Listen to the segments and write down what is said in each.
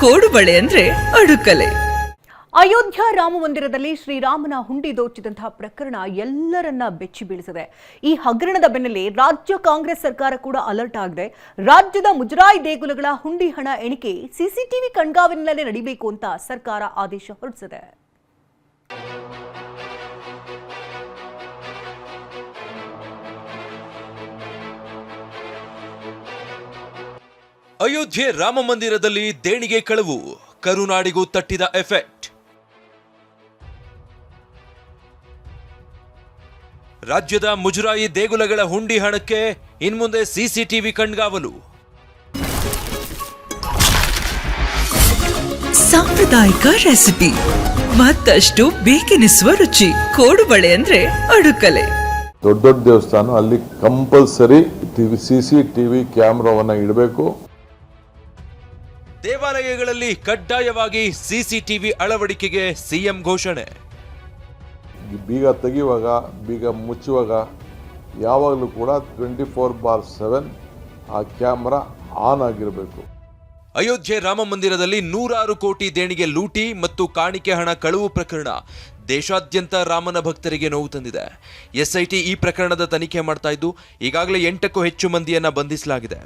ಕೋಡುಬಳೆ ಅಂದ್ರೆ ಅಡುಕಲೆ. ಅಯೋಧ್ಯ ರಾಮ ಮಂದಿರದಲ್ಲಿ ಶ್ರೀರಾಮನ ಹುಂಡಿ ದೋಚಿದಂತಹ ಪ್ರಕರಣ ಎಲ್ಲರನ್ನ ಬೆಚ್ಚಿ ಬೀಳಿಸಿದೆ. ಈ ಹಗರಣದ ಬೆನ್ನಲ್ಲೇ ರಾಜ್ಯ ಕಾಂಗ್ರೆಸ್ ಸರ್ಕಾರ ಕೂಡ ಅಲರ್ಟ್ ಆಗಿದೆ. ರಾಜ್ಯದ ಮುಜರಾಯಿ ದೇಗುಲಗಳ ಹುಂಡಿ ಹಣ ಎಣಿಕೆ ಸಿಸಿಟಿವಿ ಕಣ್ಗಾವಲಿನಲ್ಲೇ ನಡೀಬೇಕು ಅಂತ ಸರ್ಕಾರ ಆದೇಶ ಹೊರಡಿಸಿದೆ. ಅಯೋಧ್ಯೆ ರಾಮ ಮಂದಿರದಲ್ಲಿ ದೇಣಿಗೆ ಕಳವು, ಕರುನಾಡಿಗೂ ತಟ್ಟಿದ ಎಫೆಕ್ಟ್. ರಾಜ್ಯದ ಮುಜರಾಯಿ ದೇಗುಲಗಳ ಹುಂಡಿ ಹಣಕ್ಕೆ ಇನ್ಮುಂದೆ ಸಿಸಿಟಿವಿ ಕಣ್ಗಾವಲು. ಸಾಂಪ್ರದಾಯಿಕ ರೆಸಿಪಿ, ಮತ್ತಷ್ಟು ಬೇಕೆನಿಸುವ ರುಚಿ. ಕೋಡುಬಳೆ ಅಂದ್ರೆ ಅಡುಕಲೆ. ದೊಡ್ಡ ದೊಡ್ಡ ದೇವಸ್ಥಾನ ಅಲ್ಲಿ ಕಂಪಲ್ಸರಿ ಸಿಸಿಟಿವಿ ಕ್ಯಾಮ್ರಾವನ್ನ ಇಡಬೇಕು. ದೇವಾಲಯಗಳಲ್ಲಿ ಕಡ್ಡಾಯವಾಗಿ ಸಿಸಿಟಿವಿ ಅಳವಡಿಕೆಗೆ ಸಿಎಂ ಘೋಷಣೆ. ಬೀಗ ತೆಗೆಯುವಾಗ, ಬೀಗ ಮುಚ್ಚುವಾಗ ಯಾವಾಗಲೂ ಕೂಡ 24/7 ಆ ಕ್ಯಾಮ್ರಾ ಆನ್ ಆಗಿರಬೇಕು. ಅಯೋಧ್ಯೆ ರಾಮ ಮಂದಿರದಲ್ಲಿ 100 ಕೋಟಿ ದೇಣಿಗೆ ಲೂಟಿ ಮತ್ತು ಕಾಣಿಕೆ ಹಣ ಕಳವು ಪ್ರಕರಣ ದೇಶಾದ್ಯಂತ ರಾಮನ ಭಕ್ತರಿಗೆ ನೋವು ತಂದಿದೆ. ಎಸ್ಐಟಿ ಈ ಪ್ರಕರಣದ ತನಿಖೆ ಮಾಡ್ತಾ ಇದ್ದು ಈಗಾಗಲೇ 8ಕ್ಕೂ ಹೆಚ್ಚು ಮಂದಿಯನ್ನ ಬಂಧಿಸಲಾಗಿದೆ.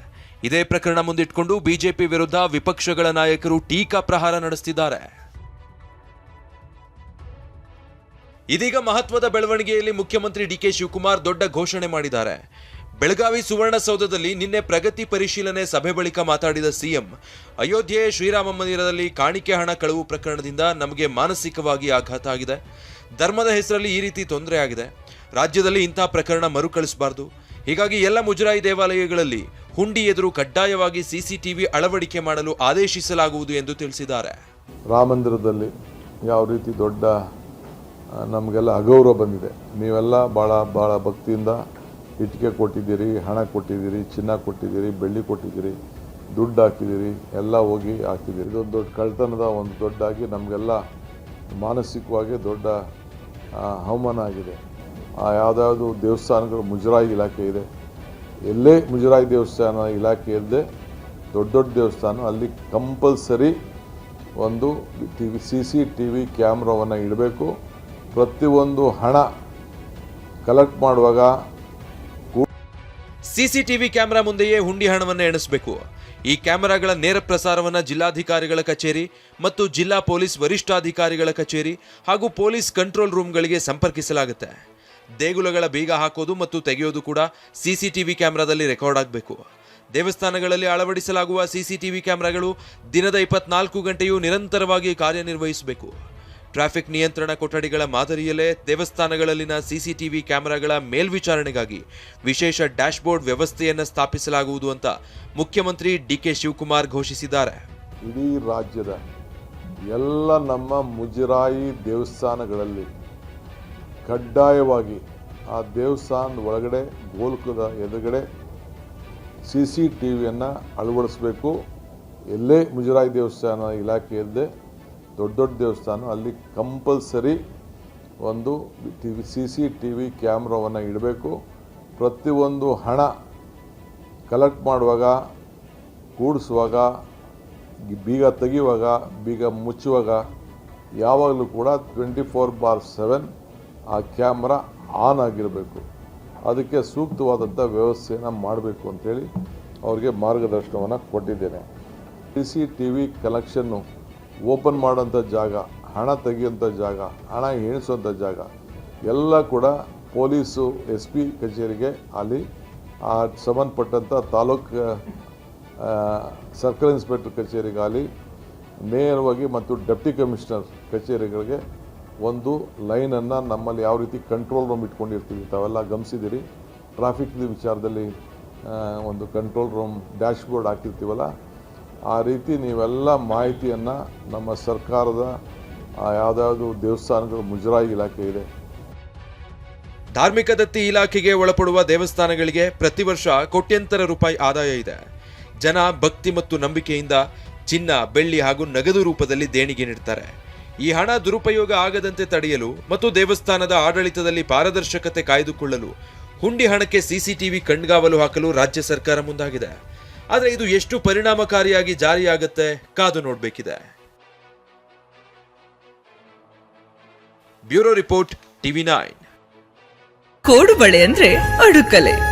ಇದೇ ಪ್ರಕರಣ ಮುಂದಿಟ್ಕೊಂಡು ಬಿಜೆಪಿ ವಿರುದ್ಧ ವಿಪಕ್ಷಗಳ ನಾಯಕರು ಟೀಕಾ ಪ್ರಹಾರ ನಡೆಸುತ್ತಿದ್ದಾರೆ. ಇದೀಗ ಮಹತ್ವದ ಬೆಳವಣಿಗೆಯಲ್ಲಿ ಮುಖ್ಯಮಂತ್ರಿ ಡಿಕೆ ಶಿವಕುಮಾರ್ ದೊಡ್ಡ ಘೋಷಣೆ ಮಾಡಿದ್ದಾರೆ. ಬೆಳಗಾವಿ ಸುವರ್ಣಸೌಧದಲ್ಲಿ ನಿನ್ನೆ ಪ್ರಗತಿ ಪರಿಶೀಲನೆ ಸಭೆ ಬಳಿಕ ಮಾತಾಡಿದ ಸಿಎಂ, ಅಯೋಧ್ಯೆ ಶ್ರೀರಾಮ ಮಂದಿರದಲ್ಲಿ ಕಾಣಿಕೆ ಹಣ ಕಳವು ಪ್ರಕರಣದಿಂದ ನಮಗೆ ಮಾನಸಿಕವಾಗಿ ಆಘಾತ ಆಗಿದೆ. ಧರ್ಮದ ಹೆಸರಲ್ಲಿ ಈ ರೀತಿ ತೊಂದರೆ ಆಗಿದೆ. ರಾಜ್ಯದಲ್ಲಿ ಇಂತಹ ಪ್ರಕರಣ ಮರುಕಳಿಸಬಾರದು. ಹೀಗಾಗಿ ಎಲ್ಲ ಮುಜರಾಯಿ ದೇವಾಲಯಗಳಲ್ಲಿ ಹುಂಡಿ ಎದುರು ಕಡ್ಡಾಯವಾಗಿ ಸಿಸಿಟಿವಿ ಅಳವಡಿಕೆ ಮಾಡಲು ಆದೇಶಿಸಲಾಗುವುದು ಎಂದು ತಿಳಿಸಿದ್ದಾರೆ. ರಾಮ ಮಂದಿರದಲ್ಲಿ ಯಾವ ರೀತಿ ದೊಡ್ಡ ನಮಗೆಲ್ಲ ಅಗೌರವ ಬಂದಿದೆ. ನೀವೆಲ್ಲ ಭಾಳ ಭಕ್ತಿಯಿಂದ ಇಟ್ಟಿಗೆ ಕೊಟ್ಟಿದ್ದೀರಿ, ಹಣ ಕೊಟ್ಟಿದ್ದೀರಿ, ಚಿನ್ನ ಕೊಟ್ಟಿದ್ದೀರಿ, ಬೆಳ್ಳಿ ಕೊಟ್ಟಿದ್ದೀರಿ, ದುಡ್ಡು ಹಾಕಿದ್ದೀರಿ, ಎಲ್ಲ ಹೋಗಿ ಹಾಕಿದ್ದೀರಿ. ಇದೊಂದು ದೊಡ್ಡ ಕಳ್ತನದ ಒಂದು ದೊಡ್ಡಾಗಿ ನಮಗೆಲ್ಲ ಮಾನಸಿಕವಾಗಿ ದೊಡ್ಡ ಅವಮಾನ ಆಗಿದೆ. ಯಾವುದ್ಯಾವುದು ದೇವಸ್ಥಾನಗಳು ಮುಜರಾಯಿ ಇಲಾಖೆ ಇದೆ, ಎಲ್ಲೇ ಮುಜರಾಯಿ ದೇವಸ್ಥಾನ ಇಲಾಖೆ ಇಲ್ಲದೆ ದೊಡ್ಡ ದೊಡ್ಡ ದೇವಸ್ಥಾನ ಅಲ್ಲಿ ಕಂಪಲ್ಸರಿ ಒಂದು ಸಿಸಿಟಿವಿ ಕ್ಯಾಮ್ರಾವನ್ನು ಇಡಬೇಕು. ಪ್ರತಿಯೊಂದು ಹಣ ಕಲೆಕ್ಟ್ ಮಾಡುವಾಗ ಸಿಸಿಟಿವಿ ಕ್ಯಾಮೆರಾ ಮುಂದೆಯೇ ಹುಂಡಿ ಹಣವನ್ನು ಎಣಿಸಬೇಕು. ಈ ಕ್ಯಾಮೆರಾಗಳ ನೇರ ಪ್ರಸಾರವನ್ನ ಜಿಲ್ಲಾಧಿಕಾರಿಗಳ ಕಚೇರಿ ಮತ್ತು ಜಿಲ್ಲಾ ಪೊಲೀಸ್ ವರಿಷ್ಠಾಧಿಕಾರಿಗಳ ಕಚೇರಿ ಹಾಗೂ ಪೊಲೀಸ್ ಕಂಟ್ರೋಲ್ ರೂಮ್ಗಳಿಗೆ ಸಂಪರ್ಕಿಸಲಾಗುತ್ತೆ. ದೇಗುಲಗಳ ಬೀಗ ಹಾಕೋದು ಮತ್ತು ತೆಗೆಯೋದು ಕೂಡ ಸಿಸಿಟಿವಿ ಕ್ಯಾಮೆರಾದಲ್ಲಿ ರೆಕಾರ್ಡ್ ಆಗಬೇಕು. ದೇವಸ್ಥಾನಗಳಲ್ಲಿ ಅಳವಡಿಸಲಾಗುವ ಸಿಸಿಟಿವಿ ಕ್ಯಾಮೆರಾಗಳು ದಿನದ 24 ಗಂಟೆಯೂ ನಿರಂತರವಾಗಿ ಕಾರ್ಯನಿರ್ವಹಿಸಬೇಕು. ಟ್ರಾಫಿಕ್ ನಿಯಂತ್ರಣ ಕೊಠಡಿಗಳ ಮಾದರಿಯಲ್ಲೇ ದೇವಸ್ಥಾನಗಳಲ್ಲಿನ ಸಿಸಿಟಿವಿ ಕ್ಯಾಮೆರಾಗಳ ಮೇಲ್ವಿಚಾರಣೆಗಾಗಿ ವಿಶೇಷ ಡ್ಯಾಶ್ಬೋರ್ಡ್ ವ್ಯವಸ್ಥೆಯನ್ನು ಸ್ಥಾಪಿಸಲಾಗುವುದು ಅಂತ ಮುಖ್ಯಮಂತ್ರಿ ಡಿಕೆ ಶಿವಕುಮಾರ್ ಘೋಷಿಸಿದ್ದಾರೆ. ಇಡೀ ರಾಜ್ಯದ ಎಲ್ಲ ನಮ್ಮ ಮುಜರಾಯಿ ದೇವಸ್ಥಾನಗಳಲ್ಲಿ ಕಡ್ಡಾಯವಾಗಿ ಆ ದೇವಸ್ಥಾನದ ಒಳಗಡೆ ಗೋಲಕದ ಎದುರುಗಡೆ ಸಿಸಿಟಿವಿಯನ್ನು ಅಳವಡಿಸಬೇಕು. ಎಲ್ಲೇ ಮುಜರಾಯಿ ದೇವಸ್ಥಾನ ಇಲಾಖೆ ಇಲ್ಲದೆ ದೊಡ್ಡ ದೊಡ್ಡ ದೇವಸ್ಥಾನ ಅಲ್ಲಿ ಕಂಪಲ್ಸರಿ ಒಂದು ಸಿಸಿಟಿವಿ ಕ್ಯಾಮ್ರಾವನ್ನು ಇಡಬೇಕು. ಪ್ರತಿಯೊಂದು ಹಣ ಕಲೆಕ್ಟ್ ಮಾಡುವಾಗ, ಕೂಡಿಸುವಾಗ, ಬೀಗ ತೆಗೆಯುವಾಗ, ಬೀಗ ಮುಚ್ಚುವಾಗ ಯಾವಾಗಲೂ ಕೂಡ 24/7 ಆ ಕ್ಯಾಮ್ರಾ ಆನ್ ಆಗಿರಬೇಕು. ಅದಕ್ಕೆ ಸೂಕ್ತವಾದಂಥ ವ್ಯವಸ್ಥೆಯನ್ನು ಮಾಡಬೇಕು ಅಂತೇಳಿ ಅವ್ರಿಗೆ ಮಾರ್ಗದರ್ಶನವನ್ನು ಕೊಟ್ಟಿದ್ದೇನೆ. ಸಿಸಿಟಿವಿ ಕಲೆಕ್ಷನ್ನು ಓಪನ್ ಮಾಡೋಂಥ ಜಾಗ, ಹಣ ತೆಗೆಯುವಂಥ ಜಾಗ, ಹಣ ಎಣಿಸುವಂಥ ಜಾಗ ಎಲ್ಲ ಕೂಡ ಪೊಲೀಸು SP ಕಚೇರಿಗೆ ಅಲ್ಲಿ ಆ ಸಂಬಂಧಪಟ್ಟಂಥ ತಾಲೂಕು ಸರ್ಕಲ್ ಇನ್ಸ್ಪೆಕ್ಟರ್ ಕಚೇರಿಗಾಗಲಿ ನೇರವಾಗಿ ಮತ್ತು ಡೆಪ್ಟಿ ಕಮಿಷನರ್ ಕಚೇರಿಗಳಿಗೆ ಒಂದು ಲೈನನ್ನು ನಮ್ಮಲ್ಲಿ ಯಾವ ರೀತಿ ಕಂಟ್ರೋಲ್ ರೂಮ್ ಇಟ್ಕೊಂಡಿರ್ತೀವಿ ತಾವೆಲ್ಲ ಗಮನಿಸಿದ್ದೀರಿ. ಟ್ರಾಫಿಕ್ ವಿಚಾರದಲ್ಲಿ ಒಂದು ಕಂಟ್ರೋಲ್ ರೂಮ್ ಡ್ಯಾಶ್ಬೋರ್ಡ್ ಹಾಕಿರ್ತೀವಲ್ಲ, ಆ ರೀತಿ ನೀವೆಲ್ಲ ಮಾಹಿತಿಯನ್ನು ನಮ್ಮ ಸರ್ಕಾರದ ಯಾವುದ್ಯಾವುದು ದೇವಸ್ಥಾನಗಳು ಮುಜರಾಯಿ ಇಲಾಖೆ ಇದೆ, ಧಾರ್ಮಿಕ ದತ್ತಿ ಇಲಾಖೆಗೆ ಒಳಪಡುವ ದೇವಸ್ಥಾನಗಳಿಗೆ ಪ್ರತಿ ವರ್ಷ ಕೋಟ್ಯಂತರ ರೂಪಾಯಿ ಆದಾಯ ಇದೆ. ಜನ ಭಕ್ತಿ ಮತ್ತು ನಂಬಿಕೆಯಿಂದ ಚಿನ್ನ, ಬೆಳ್ಳಿ ಹಾಗೂ ನಗದು ರೂಪದಲ್ಲಿ ದೇಣಿಗೆ ನೀಡುತ್ತಾರೆ. ಈ ಹಣ ದುರುಪಯೋಗ ಆಗದಂತೆ ತಡೆಯಲು ಮತ್ತು ದೇವಸ್ಥಾನದ ಆಡಳಿತದಲ್ಲಿ ಪಾರದರ್ಶಕತೆ ಕಾಯ್ದುಕೊಳ್ಳಲು ಹುಂಡಿ ಹಣಕ್ಕೆ ಸಿಸಿಟಿವಿ ಕಣ್ಗಾವಲು ಹಾಕಲು ರಾಜ್ಯ ಸರ್ಕಾರ ಮುಂದಾಗಿದೆ. ಆದರೆ ಇದು ಎಷ್ಟು ಪರಿಣಾಮಕಾರಿಯಾಗಿ ಜಾರಿಯಾಗುತ್ತೆ ಕಾದು ನೋಡಬೇಕಿದೆ. Bureau report, TV9. ಕೋಡುಬಳೆ ಅಂದ್ರೆ ಅಡುಕಲೆ.